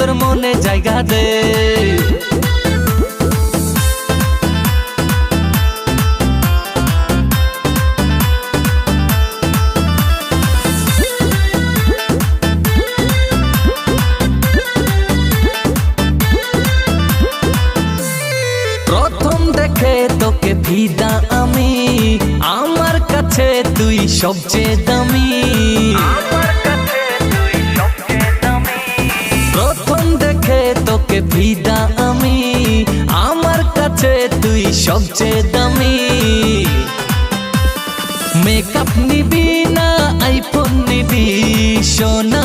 তোর মনে জায়গা দে। প্রথম দেখে তোকে ফিদা আমি, আমার কাছে তুই সবচেয়ে দামি। প্রথম দেখে তোকে ফিদা আমি, আমার কাছে তুই সবচেয়ে দামি। মেকআপ নিবি না আইফোন নিবি, সোনা